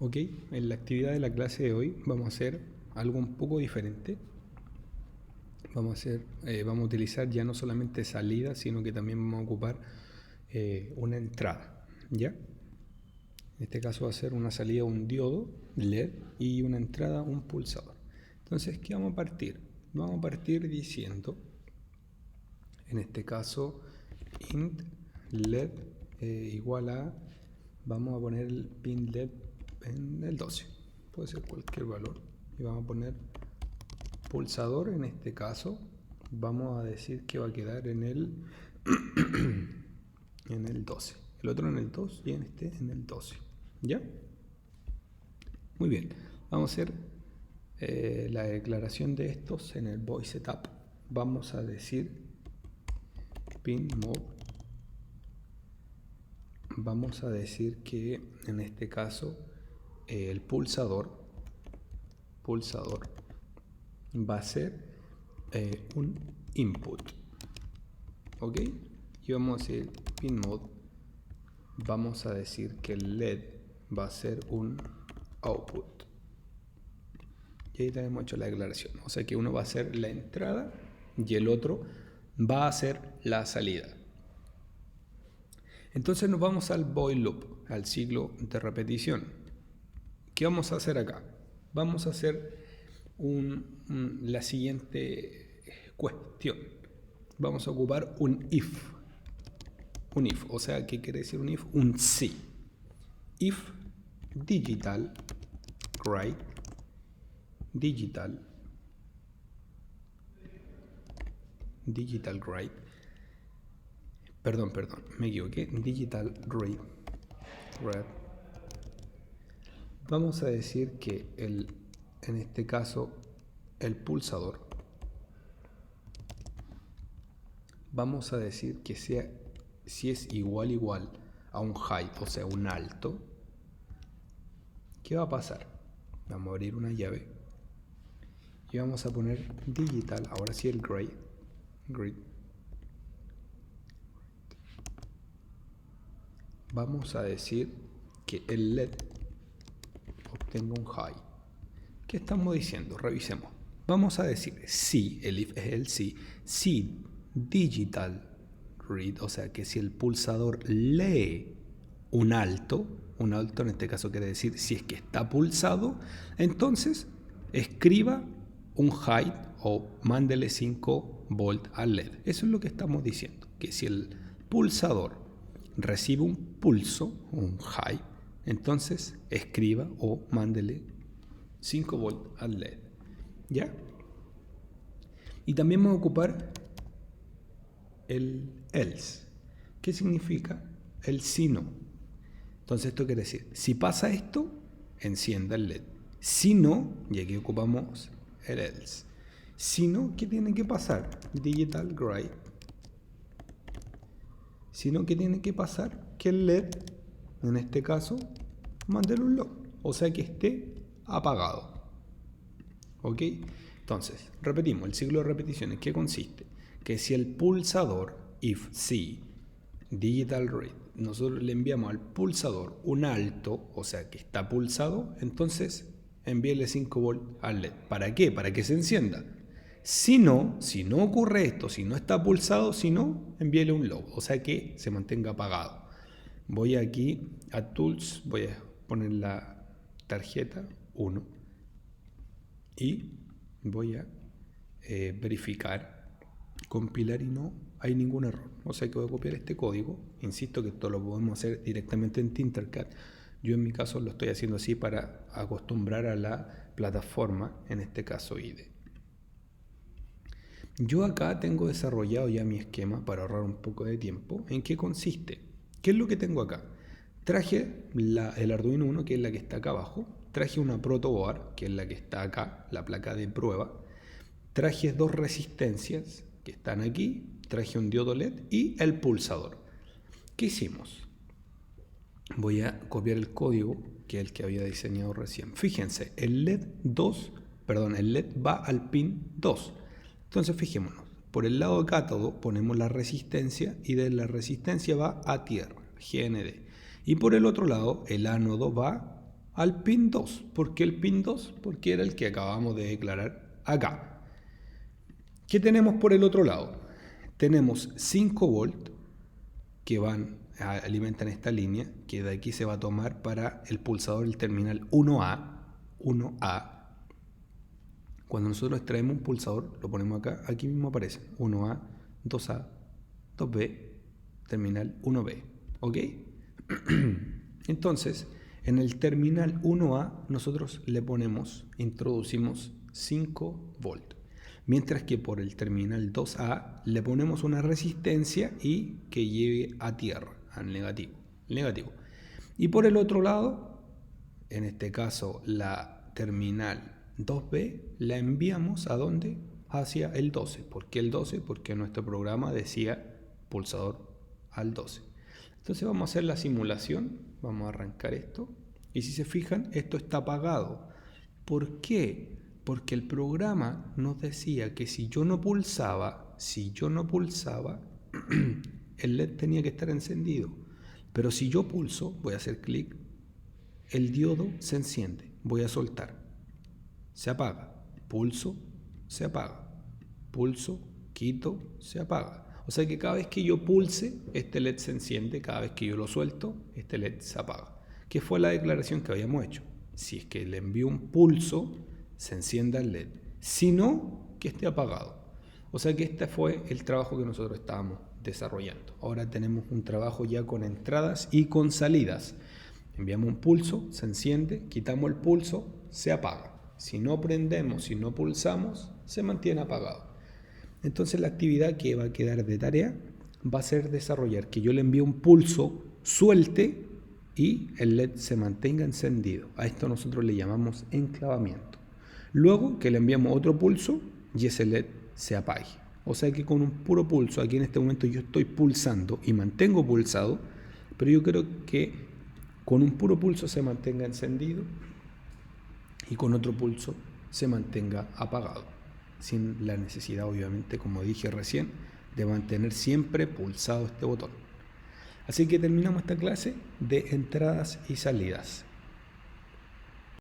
Ok, en la actividad de la clase de hoy vamos a hacer algo un poco diferente. Vamos a utilizar ya no solamente salida, sino que también vamos a ocupar una entrada, ¿ya? En este caso va a ser una salida un diodo LED y una entrada un pulsador. Entonces, ¿qué vamos a partir? Vamos a partir diciendo, en este caso, int LED igual a, vamos a poner el pin LED en el 12, puede ser cualquier valor, y vamos a poner pulsador. En este caso vamos a decir que va a quedar en el en el 12, el otro en el 2 y en este en el 12, ¿ya? Muy bien, vamos a hacer la declaración de estos en el void setup. Vamos a decir pin mode, vamos a decir que en este caso el pulsador va a ser un input, ok, y vamos a decir pin mode, vamos a decir que el LED va a ser un output, y ahí tenemos hecho la declaración. O sea que uno va a ser la entrada y el otro va a ser la salida. Entonces nos vamos al void loop, al ciclo de repetición. ¿Qué vamos a hacer acá? Vamos a hacer la siguiente cuestión. Vamos a ocupar un if. Un if, o sea, ¿qué quiere decir un if? Un si. If digital write perdón, me equivoqué, digital read. Vamos a decir que en este caso el pulsador, vamos a decir que sea, si es igual a un high, o sea un alto, ¿qué va a pasar? Vamos a abrir una llave y vamos a poner digital, ahora sí el grid, vamos a decir que el LED obtenga un high. ¿Qué estamos diciendo? Revisemos. Vamos a decir si, el if es el si digital read, o sea que si el pulsador lee un alto en este caso quiere decir si es que está pulsado, entonces escriba un high o mándele 5 volt al LED. Eso es lo que estamos diciendo, que si el pulsador recibe un pulso, un high, entonces escriba o mándele 5 volt al LED, ¿ya? Y también vamos a ocupar el else. ¿Qué significa? El si no. Entonces esto quiere decir, si pasa esto, encienda el LED. Si no, y aquí ocupamos el else. Si no, ¿qué tiene que pasar? Digital gray. Si no, ¿qué tiene que pasar? Que el LED, en este caso, mándele un low, o sea que esté apagado. ¿Ok? Entonces, repetimos, el ciclo de repeticiones, ¿qué consiste? Que si el pulsador, if si, digital read, nosotros le enviamos al pulsador un alto, o sea que está pulsado, entonces envíele 5 volt al LED. ¿Para qué? Para que se encienda. Si no ocurre esto, si no está pulsado, si no, envíele un low, o sea que se mantenga apagado. Voy aquí a Tools, voy a poner la tarjeta 1 y voy a verificar, compilar y no hay ningún error. O sea que voy a copiar este código. Insisto que esto lo podemos hacer directamente en Tinkercad. Yo en mi caso lo estoy haciendo así para acostumbrar a la plataforma, en este caso IDE. Yo acá tengo desarrollado ya mi esquema para ahorrar un poco de tiempo. ¿En qué consiste? ¿Qué es lo que tengo acá? Traje el Arduino Uno, que es la que está acá abajo. Traje una protoboard, que es la que está acá, la placa de prueba. Traje 2 resistencias que están aquí. Traje un diodo LED y el pulsador. ¿Qué hicimos? Voy a copiar el código, que es el que había diseñado recién. Fíjense, el LED va al pin 2. Entonces fijémonos, por el lado cátodo ponemos la resistencia y de la resistencia va a tierra, GND. Y por el otro lado, el ánodo va al pin 2. ¿Por qué el pin 2? Porque era el que acabamos de declarar acá. ¿Qué tenemos por el otro lado? Tenemos 5 volts que alimentan esta línea, que de aquí se va a tomar para el pulsador del terminal 1A. Cuando nosotros extraemos un pulsador, lo ponemos acá, aquí mismo aparece 1A, 2A, 2B, terminal 1B. ¿Ok? Entonces, en el terminal 1A nosotros introducimos 5 volts. Mientras que por el terminal 2A le ponemos una resistencia y que lleve a tierra, al negativo. Y por el otro lado, en este caso la terminal 2B, la enviamos ¿a dónde? Hacia el 12. ¿Por qué el 12? Porque nuestro programa decía pulsador al 12. Entonces vamos a hacer la simulación, vamos a arrancar esto. Y si se fijan, esto está apagado. ¿Por qué? Porque el programa nos decía que si yo no pulsaba, el LED tenía que estar encendido. Pero si yo pulso, voy a hacer clic, el diodo se enciende. Voy a soltar, se apaga, pulso, se apaga, pulso, quito, se apaga. O sea que cada vez que yo pulse, este LED se enciende, cada vez que yo lo suelto, este LED se apaga. ¿Qué fue la declaración que habíamos hecho? Si es que le envío un pulso, se encienda el LED. Si no, que esté apagado. O sea que este fue el trabajo que nosotros estábamos desarrollando. Ahora tenemos un trabajo ya con entradas y con salidas. Enviamos un pulso, se enciende, quitamos el pulso, se apaga. Si no prendemos, si no pulsamos, se mantiene apagado. Entonces la actividad que va a quedar de tarea va a ser desarrollar que yo le envíe un pulso, suelte y el LED se mantenga encendido. A esto nosotros le llamamos enclavamiento. Luego que le enviamos otro pulso y ese LED se apague. O sea que con un puro pulso, aquí en este momento yo estoy pulsando y mantengo pulsado, pero yo creo que con un puro pulso se mantenga encendido y con otro pulso se mantenga apagado, sin la necesidad, obviamente, como dije recién, de mantener siempre pulsado este botón. Así que terminamos esta clase de entradas y salidas.